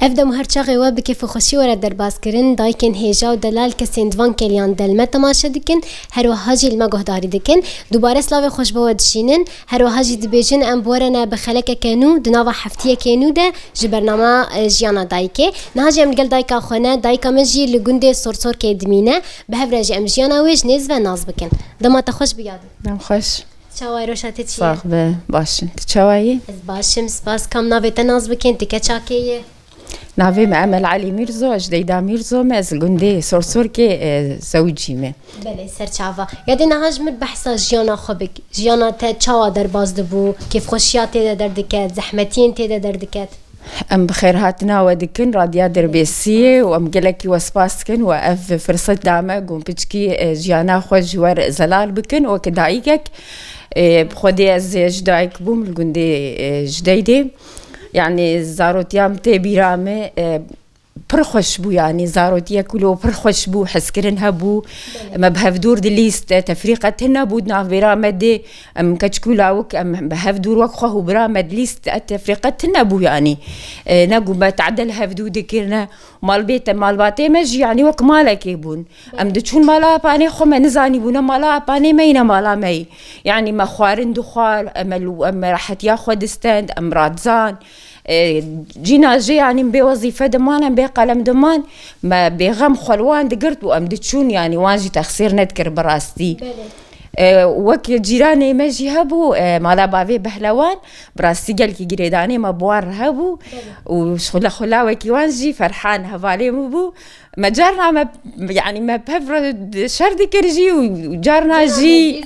افدا مهرچاغي و بك فخوشي ورا درباس كرن دايكن هيجا و دلال كسين دوان كليان دلمه تماشا دكن هر وهاجي المگهداري دكن دوباره سلاوي خوش بودشينن هر وهاجي دبيجن ام بورنا بخلك كانو دناوا حفتيه كانو ده جبرنامه جيانا دايكه نهاجي ام قال دايكا خونه دايكا مجي لگونده سورسور كدمينه بهفرج ام جيانا ويج نيز و ناز بكن دما تخوش بياد دم خوش چاوای روشاتی چیه؟ صاحبه باشن چاوایی؟ از باشم سپاس کم ناویت ناز بکن تیکه چاکیه؟ ناوی معمل علي ميرزو جديدا ميرزو مز گنده سرسور که زوجی مه بله سرچاوا یادی نهاج مر بحثا جیانا خوبک جیانا تا چاوا در باز دبو کیف خوشیات تیده دردکت زحمتین تیده دردکت ام بخير هاتنا ودكن راديا دربيسية وام قلكي وسباسكن واف فرصة دامة قوم بتشكي جيانا خوش ور زلال بكن وكدايقك بخودي از جدايك بوم القندي جديدي يعني زاروتيام تي بيرامي پرخوش بو يعني زاروتيا كلو پرخوش بو حسكرن هبو ما بهفدور دليست تفريقتنا بودنا برامد ام كچكولاوك ام بهفدور وخو برامد ليست تفريقتنا بو يعني نقو بتعدل هفدو دكرنا مال بيت مال باتي مج يعني وك مالك يبون ام دچون مالا باني خو ما نزاني بونا مالا باني مينا مالا مي يعني ما خوارن دخال ام راحت ياخد ستاند ام رادزان جينا جي يعني بوظيفة دمان بقلم دمان ما بغم خلوان دقرت وام دتشون يعني واجي تخسير نذكر براستي وك جيراني ماجي هبو مالا بافي بهلوان براستي قال كي جريداني ما بوار هبو وشغل خلاوكي وانجي فرحان هفالي مبو ما جارنا ما يعني ما بهفر شر ذكرجي وجارنا جي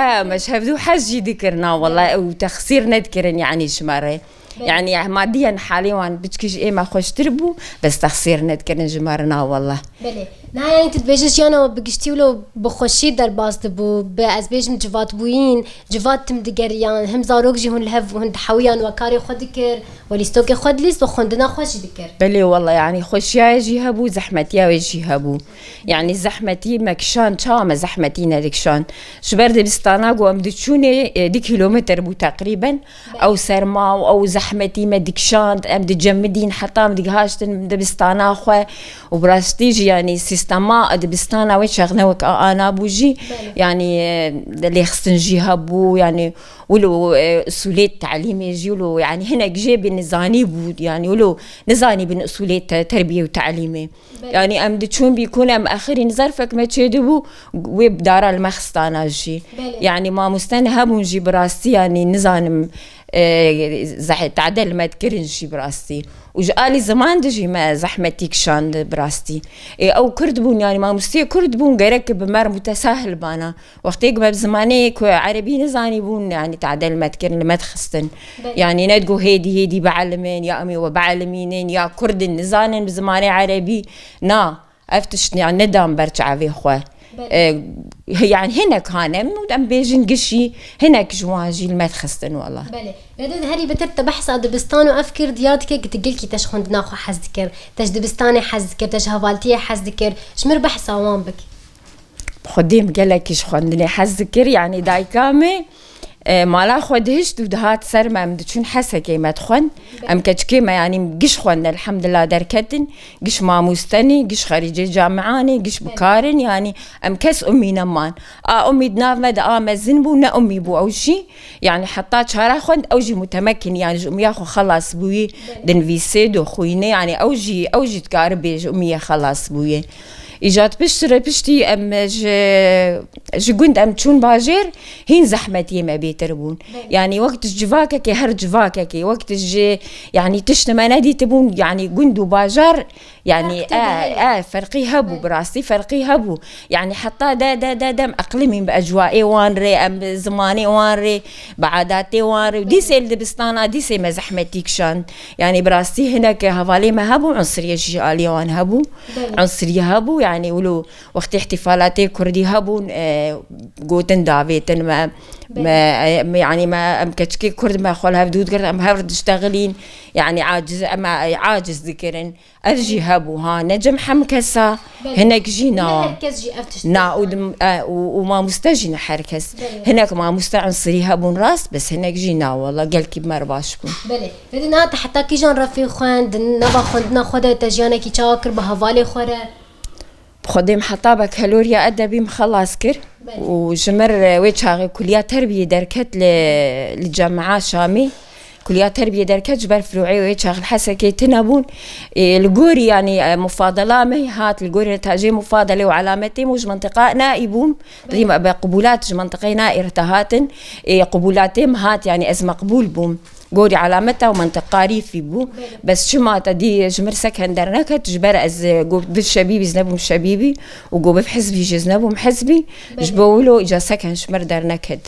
مش هبدو حجي ذكرنا والله وتخسير نذكرن يعني شماره يعني ماديا حاليا وان بتشكيش ايه ما خوش تربو بس تخسير نذكرن جمارنا والله بله نه يعني تتبيجش يانا بقشتي ولو بخوشي در باز دبو باز بيجم جوات بوين جوات تم دقريان هم زاروك جي هون الهف وهن حويان وكاري خود دكر وليستوكي خود ليست وخندنا خوش دكر بله والله يعني خوشيا يجي هبو زحمتيا يجي هبو يعني زحمتي مكشان شام زحمتي ندكشان شبرد بستانا قوم دتشوني دي كيلومتر بو تقريبا او سرما او زحمتي مدكشان ام دجمدين حتى ام دهاشتن دبستانا خو وبراستيجي يعني سيستما دبستانا وشغنا وك انا بوجي يعني اللي خصنجي هبو يعني ولو اصولات تعليم يجيولو يعني هنا جيب نزاني بود يعني ولو نزاني بين اصولات تربيه وتعليمي يعني ام دتشون بيكون ام اخرين ظرفك ما تشدبو ويب دار المخستانا جي يعني ما مستنى هبو نجي براستي يعني نزانم تعدل ما تكرن شي براستي وجالي زمان دجي ما زحمتك شان براستي او كردبون يعني ما مستي كردبون غيرك بمر متساهل بانا وقت يقبل بزماني عربي نزاني بون يعني تعدل ما تكرن ما تخستن يعني ندقو هيدي بعلمين يا امي وبعلمينين يا كرد نزانن بزماني عربي نا افتش يعني ندام برجع في خو يعني هناك هانم ودم بيجن قشي هناك جواجي ما تخستن والله بله بعدين هري بترت بحث دبستان وافكر ديارتك قتقلكي تش خوند ناخو حزدكر تش دبستاني حزدكر تش هفالتيه حزدكر شمر بحث عوام بك خديم قالك ايش خوندني حزدكر يعني دايكامي مالا خودهش دهات سر ما مدتشون حسا كيما تخون ام كيما يعني قش خون الحمد لله دركتن قش ماموستني قش خريجي جامعاني قش بكارن يعني ام كس امي نمان امي دنافمد مزن نا امي بو او شي يعني حطات شهر خون اوجي متمكن يعني امي اخو خلاص بوي دنفيسي دو خويني يعني اوجي تقاربي امي خلاص بوي إجات بشتي أم جوند أم تشون باجر هين زحمتي ما بيتربون يعني وقت جواكا كي هر جواكا كي وقت يعني تشتما نادي تبون يعني جندو باجر يعني فرقي هبو براسي فرقي هبو يعني حتى دا دم أقلمي بأجوائي وانري أم زماني وانري بعاداتي وانري دي سيل دبستانا دي سي ما زحمتي كشان يعني براسي هناك هفالي ما هبو عنصرية جيالي وان هبو عنصرية هبو يعني ولو وقت احتفالاتي كردي هبون قوتن دافيتن ما يعني ما أمكتشكي كرد ما خولها بدود كرد أم هرد اشتغلين يعني عاجز ذكرن أرجي هبو ها نجم حمكسا هناك جينا وما مستجينا حركس هناك ما مستعنصري هبون راس بس هناك جينا والله قال كي مرباش بون بله لدينا حتى كي جان رفي خوان نبا خوندنا خدا تجيانا كي تشاكر بهوالي خوره بخدم حطابة كالوريا أدبي مخلص كر وجمر ويتشاغي كليات تربية دركت للجامعة شامي كليات تربية دركت جبر فروعي ويتشاغي حسكي تنبون الجوري يعني مفاضلة ما هي هات الجوري نتاجي مفاضلة وعلامتي موج منطقة نائبون ديما بقبولات منطقة نائر تهاتن قبولاتهم هات يعني از مقبول بوم قولي علامتها ومنطقة ريفي بو بس شما تدي جمر سكندر نكت جبر از قوب بالشبيبي زنبهم شبيبي وقوب بحزبي جزنبهم حزبي جبولو إجا سكن شمر در نكد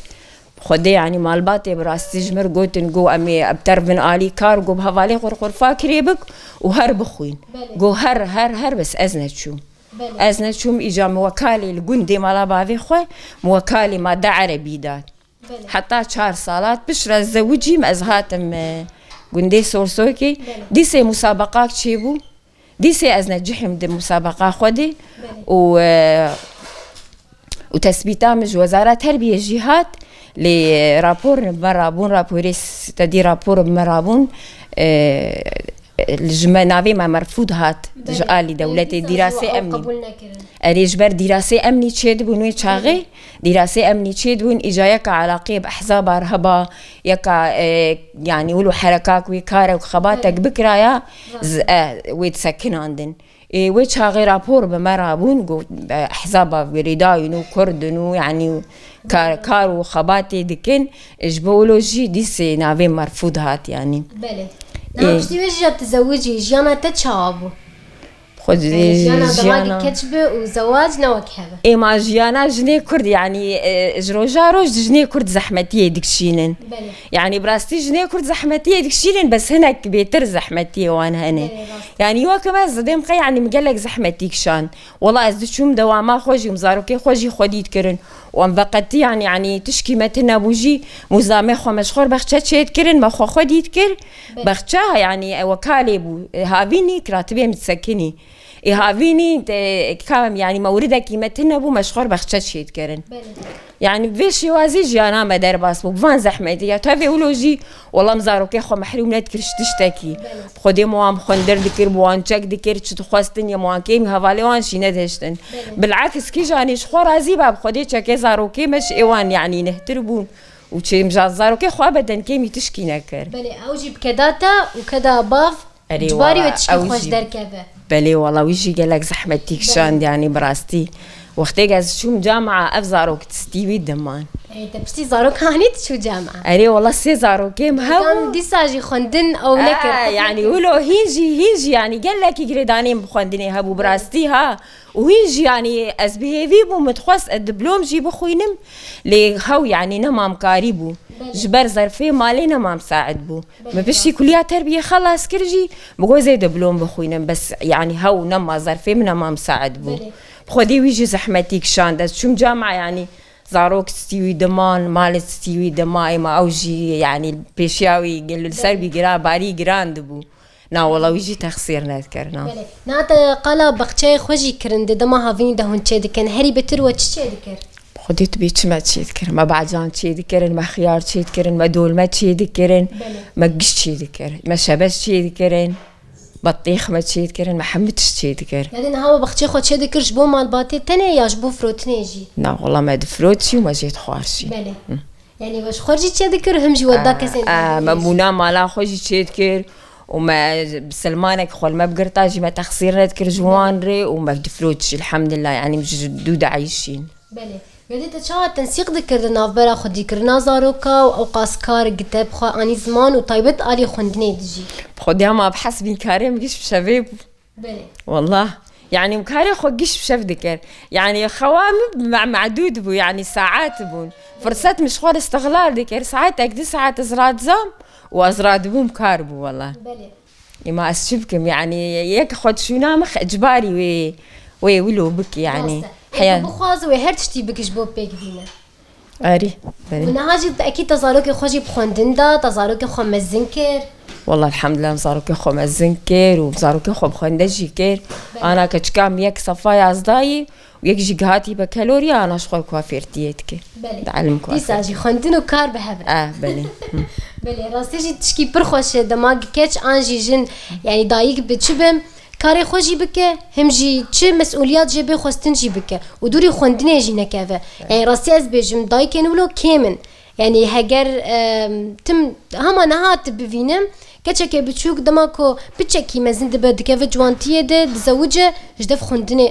خدي يعني مالباتي براستي جمر قوتن قو أمي أبتر من آلي كار قوب هفالي غرغر فاكري بك وهر بخوين قو هر بس أزنت شوم إجا موكالي الجندي مالا بعضي خوي موكالي ما دا عربي داد حتى 4 سالات بشرة زوجي مأزهاتم قندي سورسوكي ديسي مسابقات شيبو ديسي أزنت جحم دي مسابقة خودي وتثبيتها من وزارة تربية جهات لرابور مرابون رابوريس تدي رابور مرابون الجمناوي ما مرفوض هات جالي دولتي دراسة أمني أريجبر دراسة أمني تشيد بونوي تشاغي دراسة أمني تشيد بون إجايك علاقة بأحزاب أرهبا يكا يعني ولو حركاك ويكارك وخباتك بكرايا ويتسكن عندن ويتشاغي رابور بمرابون قو أحزاب بريداينو كردنو يعني كارو خباتي دكين إجبولوجي ديسي ناوي مرفوض هات يعني بله نعم بشتي وجه تزوجي جانا تتشابو خد جانا ضماقي كتبه وزواج نوك هذا ما جيانا جني كرد يعني جروجاروج جني كرد زحمتيه دكشينن يعني براستي جني كرد زحمتيه دكشينن بس هناك بيتر زحمتيه وانا هنا يعني هو كمان زدم قي يعني مقلق زحمتيك شان والله ازدشوم دواما خوجي مزاروكي خوجي خديت كرن وان بقتي يعني تشكي متنا بوجي مزامي خو مشخور بخشت شيت كرن ما خو خديت كر بخشها يعني وكاله بو هافيني كراتبي متسكني هافيني كام يعني موردك متنا بو مشخور بخشت شيت كرن يعني فيش يوازي جانا ما دار باس بو فان زحمتي يا تافي ولوجي والله مزاروكي خو محروم نتكرش تشتكي خدي موام خندر دكر بوان تشك دكر تخواستن يا موان كيم هفالي وان شي ندهشتن بالعكس كي جاني شخو رازي باب خدي تشكي زاروكي مش ايوان يعني نهتربون وشي مجازاروكي خو ابدا كيمي تشكي نكر بلي اوجي بكداتا وكدا باف جباري وتشكي خوش دركبه بلي والله ويجي قالك زحمتك شان يعني براستي وقتك از شو جامعة أفزاروك تستيوي دمان. تبستي زاروك هانيت شو جامعة؟ أري والله سي زاروك مهو. كان دي ساجي خندن أو نكر. يعني ولو هينجي يعني قال لك يقرداني بخندني هبو براستي ها وهينجي يعني أزبهيفي بو متخص الدبلوم جيبو خوينم لهو يعني نمام قاربو جبر ظرفي مالي نمام ساعد بو ما بشي كليات تربية خلاص كرجي بقول زي دبلوم بخوينم بس يعني هو نما ظرفي من نمام ساعد بو. بخدي ويجي زحمتيك شان داز شو جامعة يعني زاروك تستوي دمان مال تستوي دماء ما أوجي يعني بيشاوي قالوا السربي قرا باري جراند بو نا والله ويجي تخسير نذكرنا نات قلا بقشة خوجي كرند دما هافين ده هون شيء كان هري بتر وتش شيء ذكر خدي تبي ما شيء ذكر ما بعجان شيء ذكر ما خيار شيء ذكر ما دول ما شيء ذكر ما قش شيء ذكر ما شبش شيء ذكر بطيخ ما تشيد كرن ما حمدش تشيد كر لكن هو بختي خد شيد كرش بو مال باتي تاني ياش بو فروت نيجي لا والله ما دفروتشي وما جيت خوارشي بله يعني واش خرجي تشيد كر هم جي وداك سن ممونا مالا خوجي تشيد كر وما بسلمانك خول ما بقرطاجي ما تخسير نذكر جوان ري وما دفروتشي الحمد لله يعني مش دود عايشين بله قدي تشا تنسيق ذكر نافبرا خدي كرنا زاروكا او قاسكار كتاب خو اني زمان وطيبت الي خندني دجي خديها ما بحسب كاري مش بشباب بله والله يعني مكاري خو قش بشف ذكر يعني خوامب معدود بو يعني ساعات بون فرصات مش خور استغلال ذكر ساعات اكدي ساعات ازراد زام وازراد بو مكاربو والله بله ما اسشبكم يعني يك خد شو نامخ اجباري وي ولو بك يعني حيان بخواز و هر تشتی بکش بو پیک بینه اري بلي ونهاجي اكيد تزاروك خوجي بخوندن دا تزاروك خو مزنكر والله الحمد لله مزاروك خو مزنكر ومزاروك خو بخوندجي كير انا كشكام يك صفايا ازداي ويك جهاتي بكالوريا انا شغل كوافيرتيتك بلي دي ساجي خوندن وكار بهبر بلي بلي راستي تشكي برخوش دماغ كيتش انجي جن يعني دايق بتشبم کاری خوشی بکه همجی چه مسئولیت جبه خواستن جی بکه و دوری خوندنه جی نکه یعنی راستی از بیجم دای کنولو کمن یعنی هگر تم همان نهات ببینم کچه بچوک دما کو بچکی مزند بد که و جوانتیه ده زوجه جدف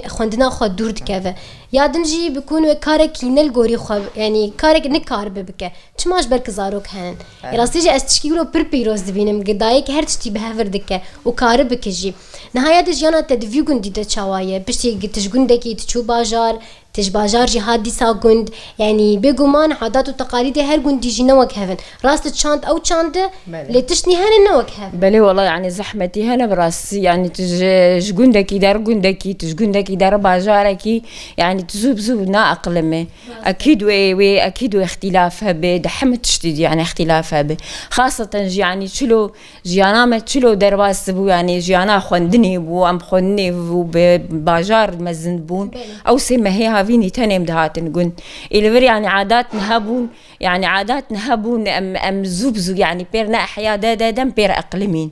خوندنه خود دور دکه یادنجی بکون و کار کینل گوری خو یعنی کار نکار ببکه چماش برک زاروک هن راستیج از تشکیلو پر پیروز دبینم گدای که هر چتی به هفر دکه و کار بکجی نهایت جانا تدویو گندی ده چوایه بشتی تشگندکی تچو باجار تش باجار جهادی ساگند یعنی بگمان عادات و تقالید هر گندی جی نوک هفن راست چاند او چانده لتشنی هن نوک هفن بله والله يعني زحمتي هنا براسي يعني تشجندكي دار جندكي تشجندكي دار باجاركي يعني تزوب نا أقلمه أكيد أكيد اختلافها بدحمة تشتد يعني اختلافها خاصة يعني شلو جيانا شلو درباس بو يعني جيانا خوندني بو أم خوندني بو باجار مزندبون أو سما هي هافيني تنم دهاتن قن إلى يعني عادات نهبون يعني عادات نهبون أم زوبزو يعني بيرنا أحياء دم بير أقلمين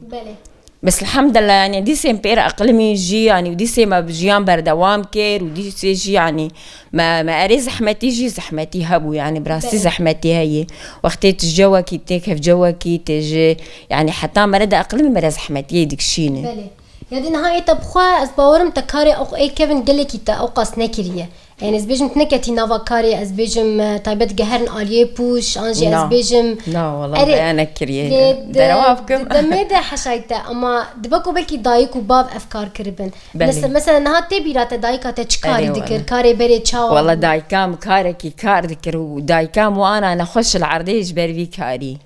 بس الحمد لله يعني دي سيم بير أقلمي جي يعني ودي سيم بجيان بردوام كير ودي سي يعني ما أري زحمتي جي زحمتي هبو يعني براسي زحمتي هي وقتي تجواكي تكيف جواكي تجي يعني حتى مرد أقلمي مرد زحمتي يدك شيني يعني نهاية تبخوا أسباورم تكاري أو أي كيفن قلكي تا أو قاس نكريه يعني أزبيجم تنكتي نافاكاري أزبيجم طيبت جهرن آلية بوش أنجي أزبيجم لا والله أنا كريه دروافكم دميدا حشايته أما دبكو بلكي دايك وباب أفكار كربن مثلا نهات تبيرات دايكا تشكاري ذكر كاري بري تشاو والله دايكام كاركي كار ذكر ودايكام وأنا نخش العرضيج بري كاري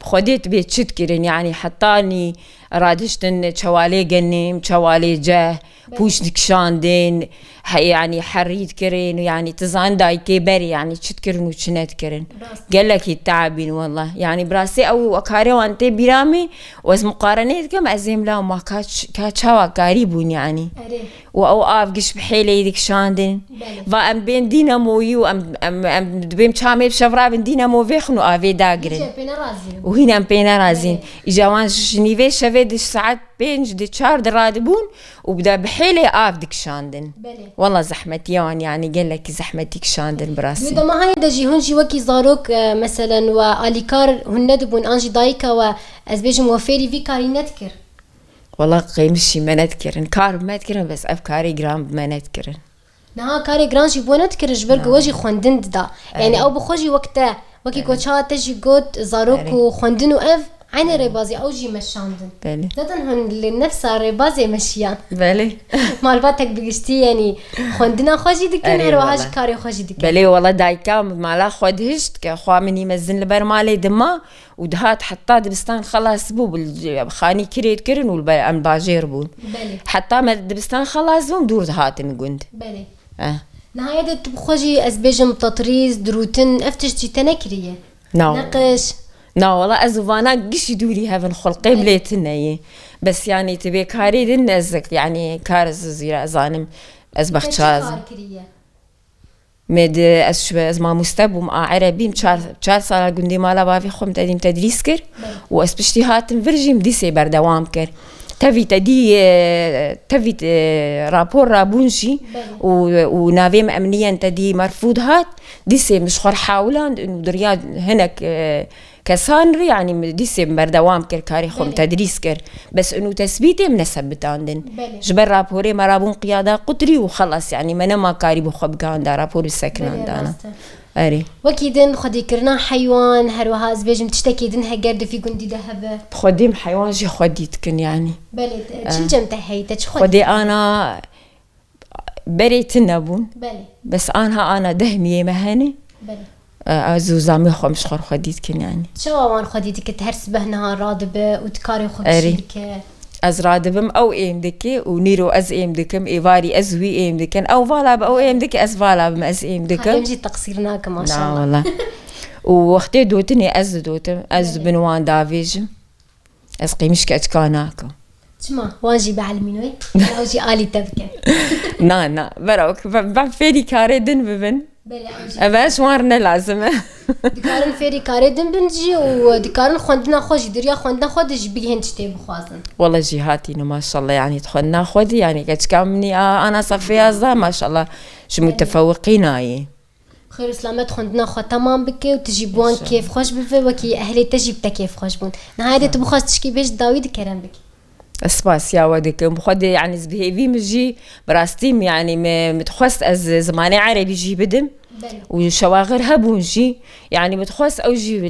بخديت بيت شد كرين يعني حطاني رادشتن شوالي قنيم شوالي جاه بوش دكشاندين يعني حريت كرين يعني تزان دايكي بري يعني شد كرين وشنات كرين قال لك التعبين والله يعني براسي أو أكاري وانتي برامي وز مقارنات كم أزيم لا ما كاتشوا قريبون يعني وأو أفقش بحيلي دكشاندين فأم بين ديناموي وأم بين شامي بشفرا بين دينامو فيخنو أفي داقرين وهنا أم بين رازين إجاوان جنيفي شفيدش ساعات بينج دي تشار درادبون وبدا بحيلي أفدك شاندن والله زحمتي يعني قال لك زحمتك شاندن براسي يودا ما هاي دجي هونجي وكي زاروك مثلا وآليكار هندبون أنجي دايكا وأزبيج موفيري في كاري نتكر والله قيمشي ما نتكرن كار ما نتكرن بس أفكاري جرام ما نتكرن نها كاري جرانشي بو نتكر جبرك وجي خوندن دا يعني أو بخوجي وقتها وكي كوتشا تجي قد زاروك وخوندن وأف عين ريبازي أو جي مشاندن بله زادن هن لنفسها ريبازي مشيان بله مالباتك بقشتي يعني خوندنا خوشي دكين هروهاش كاري خوشي دكين بله والله دايكا مالا خودهشت كخوا مني مزن لبر مالي دما ودهات حتى دبستان خلاص بو خاني كريت كرن والبام باجير بون حتى ما دبستان خلاص بون دور دهات نقند بله نهاية تبخوجي أزبيجم تطريز دروتن أفتشتي تنكرية نقش نا والله أزوفانا قش يدوري هذا الخلق بليتنا بس يعني تبي كاري دين أزك يعني كارز زيرا زانم أزبخ شاز مد أشبه ما مستبو مع عربي مشار صار قندي مالا بافي خم تديم تدريس كر وأسبشتي هاتم فرجيم ديسي بردوام كر تبي رابور رابونشي ونافيم أمنيا تدي مرفوض هات ديسي مش خور حاولان إنه درياد هناك كسانري يعني ديسي بردوام كر كاري خم تدريس كر بس إنه تثبيتي منسبت عندن جبر رابوري مرابون قيادة قطري وخلص يعني ما نما كاري بخب كان دا رابور السكن عندنا أري وكيدن خدي كرنا حيوان هروها زبيجم تشتكيدن هجرد في جندي ذهب خديم حيوان جي خديت كن يعني بلي شو جمت هي خدي أنا بريت النبون بلي بس أنا دهمية مهني بلي زوزامي خمس خديت كن يعني شو وان خديتك تهرس به نهار رادبة وتكاري خد شركة از رادبم او ایم دکی و نیرو از ایم دکم ایواری از وی ایم دکن او والاب او ایم دکی از والاب از ایم دکم هاي تقصيرناك ما شاء لا الله. والله ووقتي دوتني از دوتم از بنوان دافيجم از قيمش كأتكاناكو شما واجي بعلمينوي واجي آلي تبكي نا براوك بعفيري كاري دن ببن بلا اوجي أباش وارنا لازمة دكارن فيري كاردن بنجي ودكارن خوندنا خوش دريا خوندنا خودش بيهن تشتي بخوازن والله جهاتي ما شاء الله يعني دخلنا خودي يعني كتكامني أنا صفية زا ما شاء الله شو متفوقين هاي خير سلامت خوندنا خو تمام بكي وتجي بوان كيف خوش بفي وكي أهلي تجي بتا كيف خوش بون نهاية تبخوز تشكي بيش داويد كرم بكي اسباس يا ودك بخد يعني زبهيفي مجي براستيم يعني متخص از زماني عربي جي بدم وشواغر هبونجي يعني متخص او جي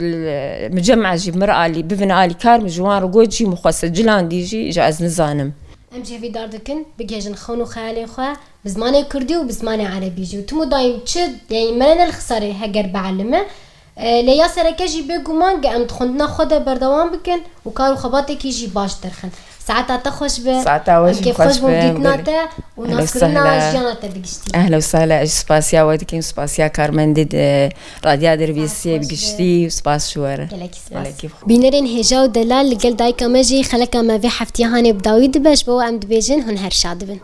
مجمع جي مرأة اللي ببن آلي كار مجوان رقود جي مخص جلان دي جي جاز نزانم ام جي في داردكن بجيجن خونو خيالي خوا بزماني كردي وبزماني عربي جي وتمو دايم تشد يعني مرنا الخساري هجر بعلمه ليا سركه جي بيقومان قام تخندنا خوده بردوام بكن وكارو خباتك يجي باش درخن ساعتها تخش به ساعتها وجه كيف خوش بوديتناته وناصرنا جياناته بقشتي اهلا وسهلا سباسيا ودكين سباسيا كارمندد راديا دربيسي بقشتي وسباس شواره بينرين هجا ودلال لقل دايكا مجي خلقا ما في حفتي هاني بداويد باش بو ام دبيجن هن هرشاد بن